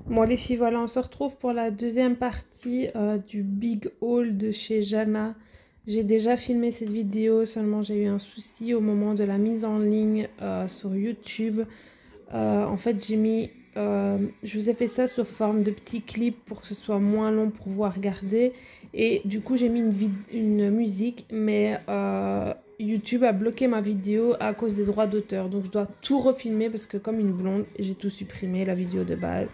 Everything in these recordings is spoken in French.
Bon les filles, voilà, on se retrouve pour la deuxième partie du Big Haul de chez Jana. J'ai déjà filmé cette vidéo, seulement j'ai eu un souci au moment de la mise en ligne sur YouTube. En fait, je vous ai fait ça sous forme de petits clips pour que ce soit moins long pour pouvoir regarder. Et du coup, j'ai mis une musique, mais YouTube a bloqué ma vidéo à cause des droits d'auteur. Donc, je dois tout refilmer parce que comme une blonde, j'ai tout supprimé, la vidéo de base.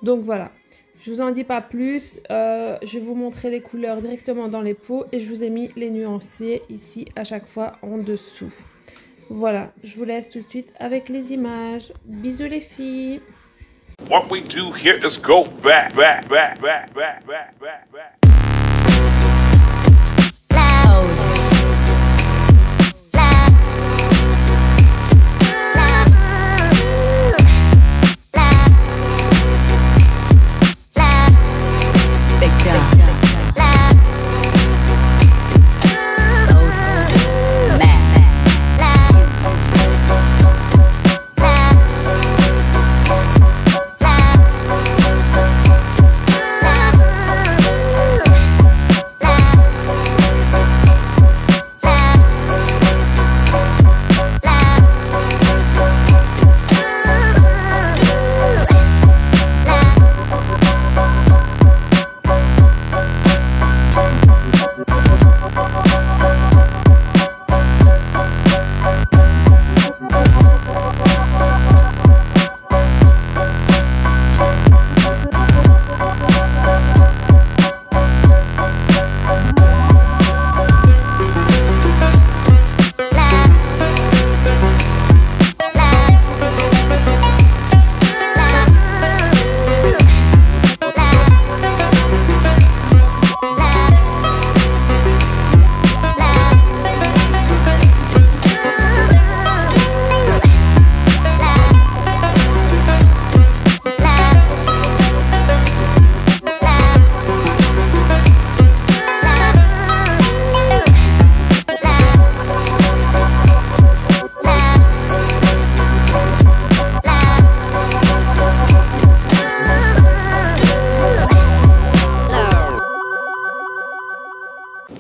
Donc, voilà. Je vous en dis pas plus. Je vais vous montrer les couleurs directement dans les pots et je vous ai mis les nuanciers ici à chaque fois en dessous. Voilà, je vous laisse tout de suite avec les images. Bisous les filles. What we do here is go back.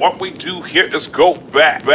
What we do here is go back.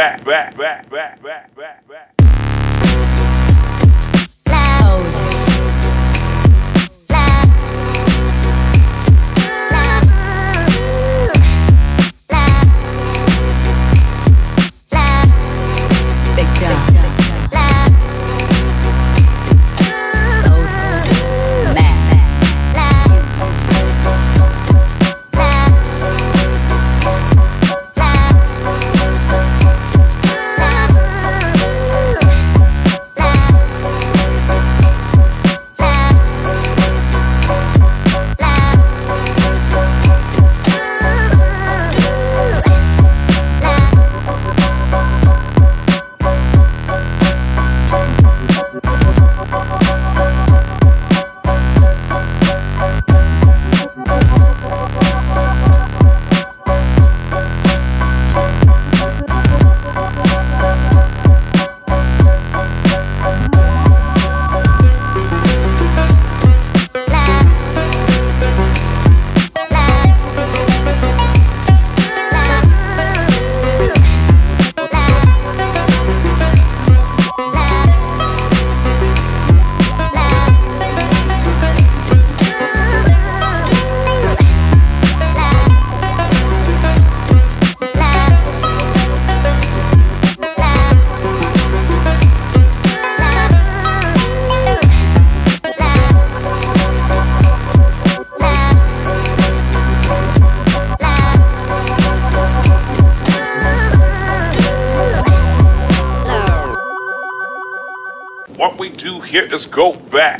What we do here is go back.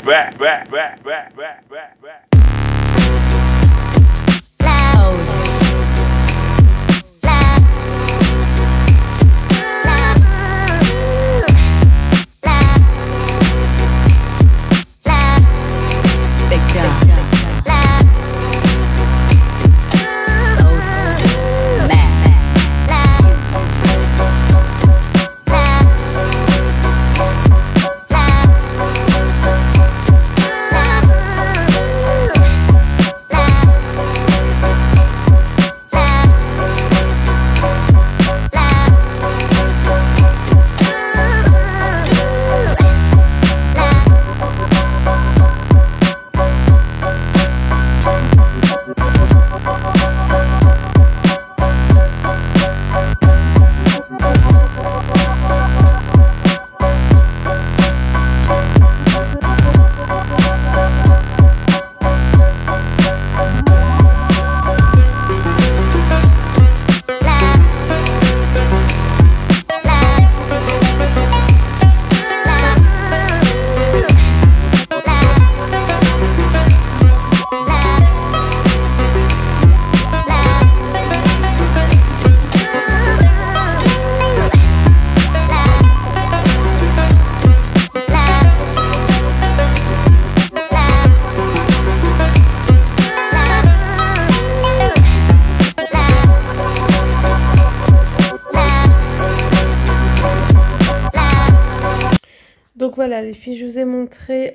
voilà les filles, je vous ai montré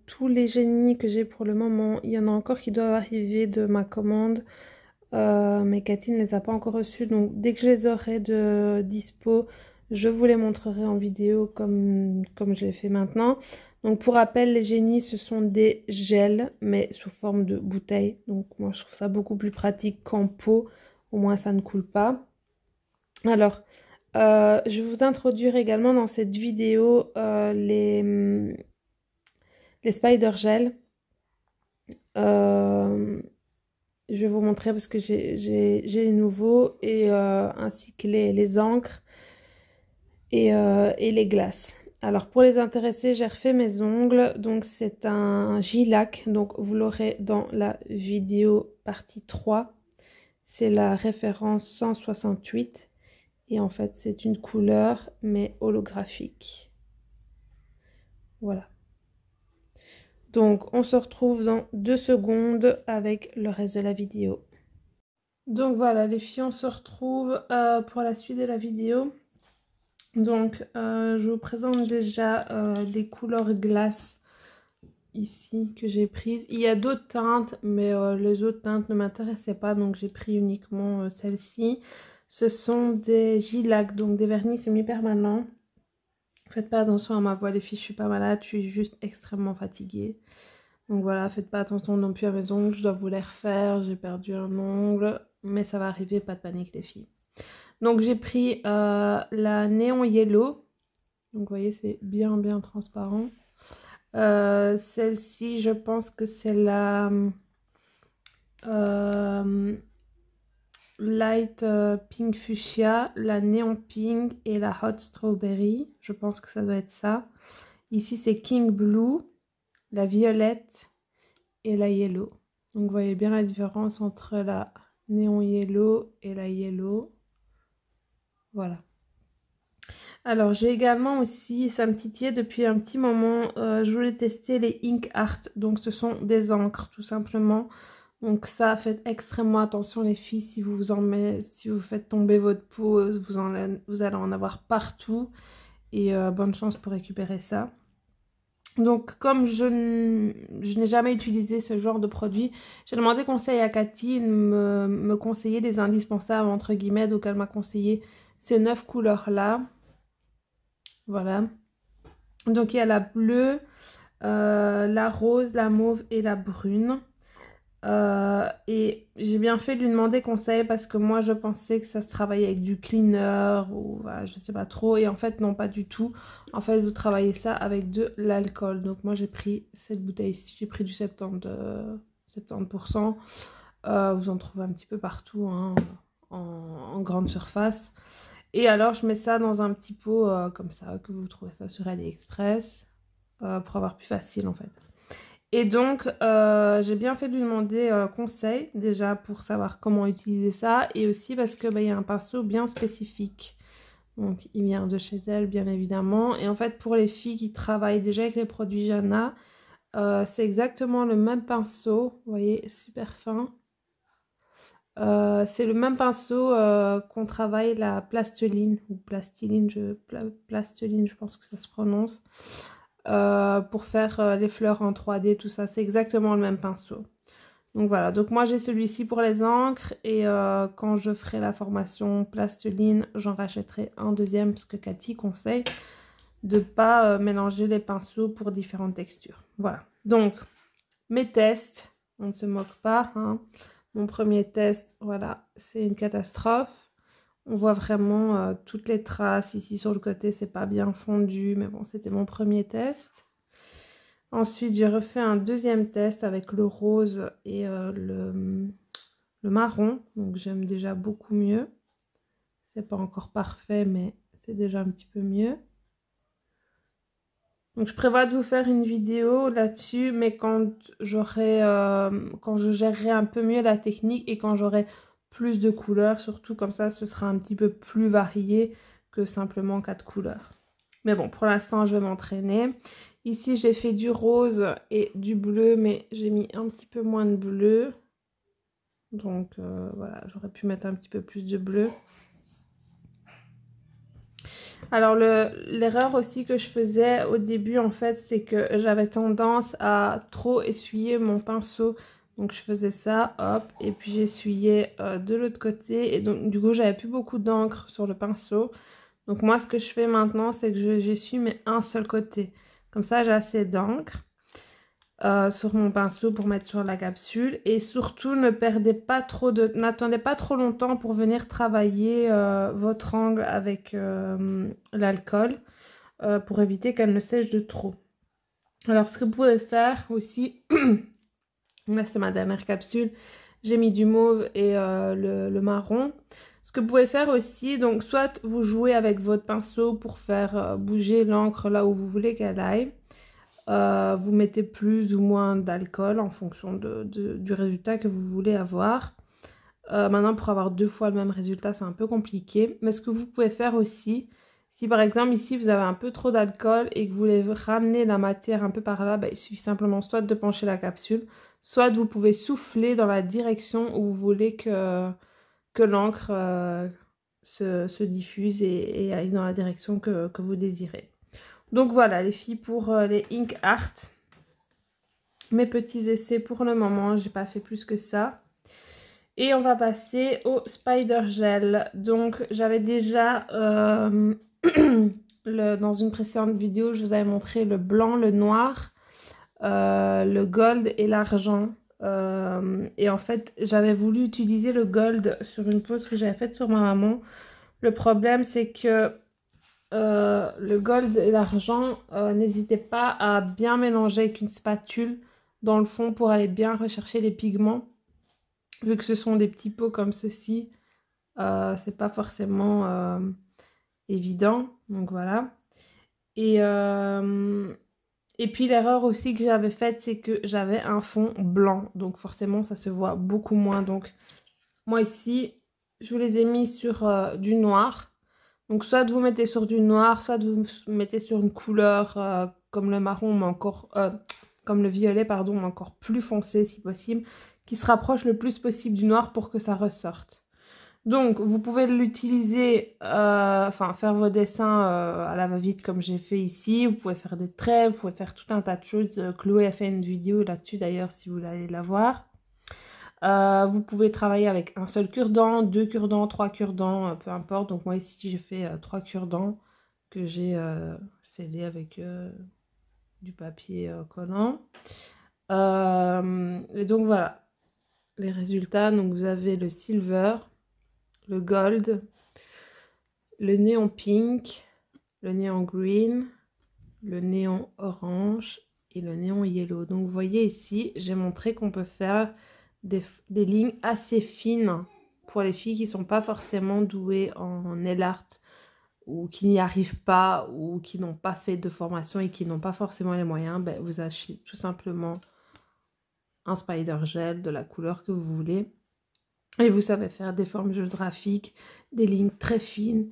tous les génies que j'ai pour le moment. Il y en a encore qui doivent arriver de ma commande. Mais Cathy ne les a pas encore reçus. Donc dès que je les aurai de dispo, je vous les montrerai en vidéo comme je l'ai fait maintenant. Donc pour rappel, les génies, ce sont des gels, mais sous forme de bouteille. Donc moi, je trouve ça beaucoup plus pratique qu'en pot. Au moins, ça ne coule pas. Alors, je vais vous introduire également dans cette vidéo les Spider Gel. Je vais vous montrer parce que j'ai les nouveaux et ainsi que les encres et les glaces. Alors pour les intéressés, j'ai refait mes ongles. Donc c'est un J-Lac. Donc vous l'aurez dans la vidéo partie 3. C'est la référence 168. Et en fait, c'est une couleur, mais holographique. Voilà. Donc, on se retrouve dans 2 secondes avec le reste de la vidéo. Donc voilà, les filles, on se retrouve pour la suite de la vidéo. Donc, je vous présente déjà les couleurs glace ici que j'ai prises. Il y a d'autres teintes, mais les autres teintes ne m'intéressaient pas, donc j'ai pris uniquement celle-ci. Ce sont des J-Lac, donc des vernis semi-permanents. Faites pas attention à ma voix les filles, je suis pas malade, je suis juste extrêmement fatiguée. Donc voilà, faites pas attention non plus à mes ongles, je dois vous les refaire, j'ai perdu un ongle, mais ça va arriver, pas de panique les filles. Donc j'ai pris la Neon Yellow, donc vous voyez c'est bien transparent. Celle-ci, je pense que c'est la Light Pink Fuchsia, la Neon Pink et la Hot Strawberry. Je pense que ça doit être ça. Ici, c'est King Blue, la violette et la Yellow. Donc, vous voyez bien la différence entre la Neon Yellow et la Yellow. Voilà. Alors, j'ai également aussi, ça me titillait depuis un petit moment, je voulais tester les Ink Art. Donc, ce sont des encres, tout simplement. Donc ça, faites extrêmement attention les filles, si vous faites tomber votre peau, vous allez en avoir partout. Et bonne chance pour récupérer ça. Donc comme je n'ai jamais utilisé ce genre de produit, j'ai demandé conseil à Cathy de me conseiller des indispensables entre guillemets. Donc elle m'a conseillé ces 9 couleurs là. Voilà. Donc il y a la bleue, la rose, la mauve et la brune. Et j'ai bien fait de lui demander conseil parce que moi je pensais que ça se travaillait avec du cleaner ou voilà, je sais pas trop, et en fait non, pas du tout. En fait vous travaillez ça avec de l'alcool. Donc moi j'ai pris cette bouteille ici, j'ai pris du 70%. Vous en trouvez un petit peu partout hein, en grande surface. Et alors je mets ça dans un petit pot comme ça, que vous trouvez ça sur AliExpress pour avoir plus facile en fait. Et donc, j'ai bien fait de lui demander conseil, déjà pour savoir comment utiliser ça, et aussi parce que y a un pinceau bien spécifique. Donc, il vient de chez elle, bien évidemment. Et en fait, pour les filles qui travaillent déjà avec les produits Jana, c'est exactement le même pinceau. Vous voyez, super fin. C'est le même pinceau qu'on travaille la plasteline, ou plastiline, plasteline, je pense que ça se prononce. Pour faire les fleurs en 3D, tout ça, c'est exactement le même pinceau. Donc voilà, donc moi j'ai celui-ci pour les encres et quand je ferai la formation plasteline, j'en rachèterai un deuxième parce que Cathy conseille de ne pas mélanger les pinceaux pour différentes textures. Voilà, donc mes tests, on ne se moque pas, hein. Mon premier test, voilà, c'est une catastrophe. On voit vraiment toutes les traces. Ici sur le côté, c'est pas bien fondu. Mais bon, c'était mon premier test. Ensuite, j'ai refait un deuxième test avec le rose et le marron. Donc, j'aime déjà beaucoup mieux. C'est pas encore parfait, mais c'est déjà un petit peu mieux. Donc, je prévois de vous faire une vidéo là-dessus. Mais quand je gérerai un peu mieux la technique et quand j'aurai plus de couleurs, surtout comme ça ce sera un petit peu plus varié que simplement 4 couleurs. Mais bon, pour l'instant je vais m'entraîner. Ici j'ai fait du rose et du bleu, mais j'ai mis un petit peu moins de bleu. Donc voilà, j'aurais pu mettre un petit peu plus de bleu. Alors l'erreur aussi que je faisais au début en fait, c'est que j'avais tendance à trop essuyer mon pinceau. Donc je faisais ça, hop, et puis j'essuyais de l'autre côté. Et donc du coup j'avais plus beaucoup d'encre sur le pinceau. Donc moi ce que je fais maintenant, c'est que j'essuie mais un seul côté. Comme ça j'ai assez d'encre sur mon pinceau pour mettre sur la capsule. Et surtout n'attendez pas trop longtemps pour venir travailler votre angle avec l'alcool pour éviter qu'elle ne sèche de trop. Alors ce que vous pouvez faire aussi, là c'est ma dernière capsule, j'ai mis du mauve et le marron. Ce que vous pouvez faire aussi, donc soit vous jouez avec votre pinceau pour faire bouger l'encre là où vous voulez qu'elle aille. Vous mettez plus ou moins d'alcool en fonction du résultat que vous voulez avoir. Maintenant, pour avoir 2 fois le même résultat, c'est un peu compliqué. Mais ce que vous pouvez faire aussi, si par exemple ici vous avez un peu trop d'alcool et que vous voulez ramener la matière un peu par là, il suffit simplement soit de pencher la capsule, soit vous pouvez souffler dans la direction où vous voulez que l'encre se diffuse et aille dans la direction que vous désirez. Donc voilà les filles pour les Ink Art. Mes petits essais pour le moment, j'ai pas fait plus que ça. Et on va passer au Spider Gel. Donc j'avais déjà, dans une précédente vidéo, je vous avais montré le blanc, le noir, le gold et l'argent. Et en fait, j'avais voulu utiliser le gold sur une pose que j'avais faite sur ma maman. Le problème, c'est que le gold et l'argent, n'hésitez pas à bien mélanger avec une spatule dans le fond pour aller bien rechercher les pigments. Vu que ce sont des petits pots comme ceci, c'est pas forcément évident. Donc voilà. Et puis l'erreur aussi que j'avais faite, c'est que j'avais un fond blanc. Donc forcément, ça se voit beaucoup moins. Donc moi ici, je vous les ai mis sur du noir. Donc soit vous mettez sur du noir, soit vous mettez sur une couleur comme le marron, mais encore comme le violet, pardon, mais encore plus foncé si possible, qui se rapproche le plus possible du noir pour que ça ressorte. Donc vous pouvez l'utiliser, faire vos dessins à la va-vite comme j'ai fait ici. Vous pouvez faire des traits, vous pouvez faire tout un tas de choses. Chloé a fait une vidéo là-dessus d'ailleurs si vous voulez aller la voir. Vous pouvez travailler avec un seul cure-dent, 2 cure-dents, 3 cure-dents, peu importe. Donc moi ici j'ai fait 3 cure-dents que j'ai scellés avec du papier collant. Et donc voilà les résultats. Donc vous avez le silver, le gold, le néon pink, le néon green, le néon orange et le néon yellow. Donc vous voyez ici j'ai montré qu'on peut faire des lignes assez fines pour les filles qui ne sont pas forcément douées en nail art ou qui n'y arrivent pas ou qui n'ont pas fait de formation et qui n'ont pas forcément les moyens. Vous achetez tout simplement un spider gel de la couleur que vous voulez et vous savez faire des formes géographiques, des lignes très fines.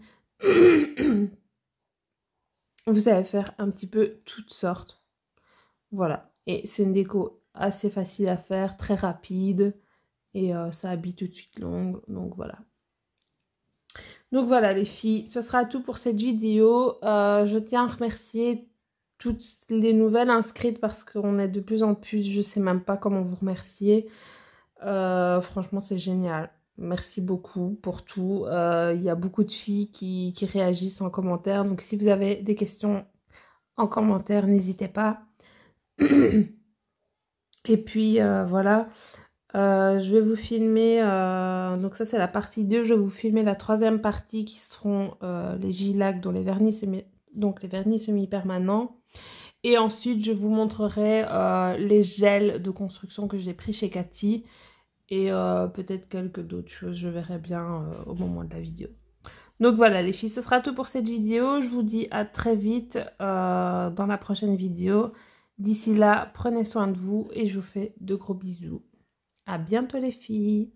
Vous savez faire un petit peu toutes sortes. Voilà, et c'est une déco assez facile à faire, très rapide et ça habille tout de suite l'ongle, donc voilà. Donc voilà les filles, ce sera tout pour cette vidéo. Je tiens à remercier toutes les nouvelles inscrites parce qu'on est de plus en plus, je sais même pas comment vous remercier. Franchement c'est génial, merci beaucoup pour tout. Il y a beaucoup de filles qui réagissent en commentaire, donc si vous avez des questions en commentaire, n'hésitez pas. Et puis voilà, je vais vous filmer, donc ça c'est la partie 2, je vais vous filmer la 3e partie qui seront les J-Lac, dont les vernis semi-permanents. Et ensuite je vous montrerai les gels de construction que j'ai pris chez Cathy. Et peut-être quelques d'autres choses, je verrai bien au moment de la vidéo. Donc voilà les filles, ce sera tout pour cette vidéo. Je vous dis à très vite dans la prochaine vidéo. D'ici là, prenez soin de vous et je vous fais de gros bisous. À bientôt les filles.